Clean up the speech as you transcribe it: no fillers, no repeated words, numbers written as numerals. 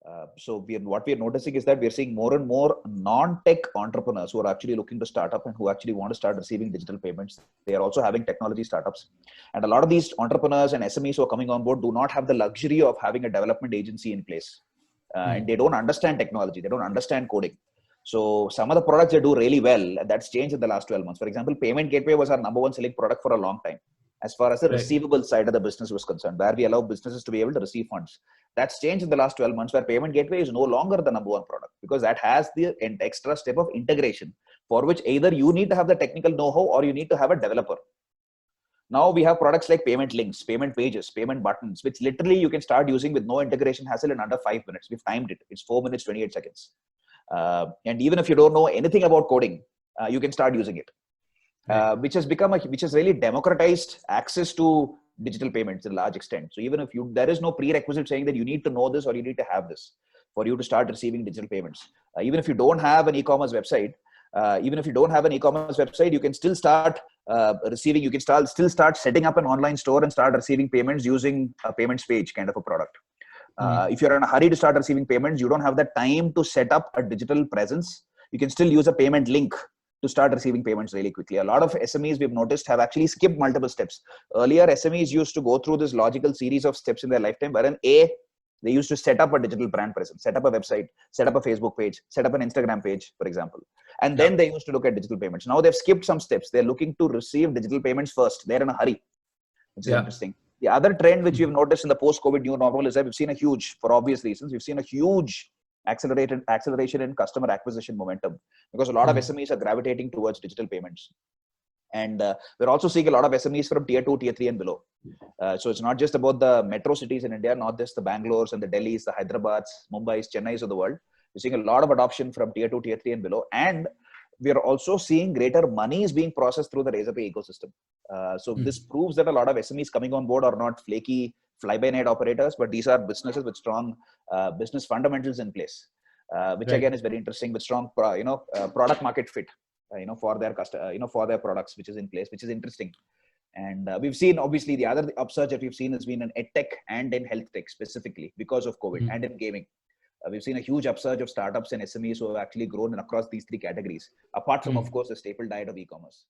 What we are noticing is that we are seeing more and more non-tech entrepreneurs who are actually looking to start up and who actually want to start receiving digital payments. They are also having technology startups. And a lot of these entrepreneurs and SMEs who are coming on board do not have the luxury of having a development agency in place. And they don't understand technology. They don't understand coding. So some of the products they do really well, and that's changed in the last 12 months. For example, Payment Gateway was our number one selling product for a long time, as far as the receivable side of the business was concerned, where we allow businesses to be able to receive funds. That's changed in the last 12 months, where Payment Gateway is no longer the number one product, because that has the extra step of integration, for which either you need to have the technical know-how or you need to have a developer. Now we have products like payment links, payment pages, payment buttons, which literally you can start using with no integration hassle in under 5 minutes. We've timed it. It's 4 minutes, 28 seconds. And even if you don't know anything about coding, you can start using it. Which has really democratized access to digital payments to a large extent. So even if there is no prerequisite saying that you need to know this or you need to have this for you to start receiving digital payments. Even if you don't have an e-commerce website, you can still start receiving. You can still start setting up an online store and start receiving payments using a payments page kind of a product. If you're in a hurry to start receiving payments, you don't have the time to set up a digital presence. You can still use a payment link to start receiving payments really quickly. A lot of SMEs we've noticed have actually skipped multiple steps. Earlier, SMEs used to go through this logical series of steps in their lifetime, wherein they used to set up a digital brand presence, set up a website, set up a Facebook page, set up an Instagram page, for example. And then they used to look at digital payments. Now they've skipped some steps. They're looking to receive digital payments first. They're in a hurry, which is interesting. The other trend which we've noticed in the post-COVID new normal is that we've seen for obvious reasons, we've seen a huge acceleration in customer acquisition momentum, because a lot of SMEs are gravitating towards digital payments. And we're also seeing a lot of SMEs from tier 2, tier 3 and below. So it's not just about the metro cities in India, not just the Bangalore's and the Delhi's, the Hyderabad's, Mumbai's, Chennai's of the world. We're seeing a lot of adoption from tier 2, tier 3 and below. And we are also seeing greater monies being processed through the Razorpay ecosystem. So this proves that a lot of SMEs coming on board are not flaky fly-by-night operators, but these are businesses with strong business fundamentals in place, which again is very interesting, with strong product market fit, for their products, which is in place, which is interesting. And we've seen, obviously, the other upsurge that we've seen has been in edtech and in health tech specifically because of COVID, and in gaming. We've seen a huge upsurge of startups and SMEs who have actually grown across these three categories, apart from, of course, the staple diet of e-commerce.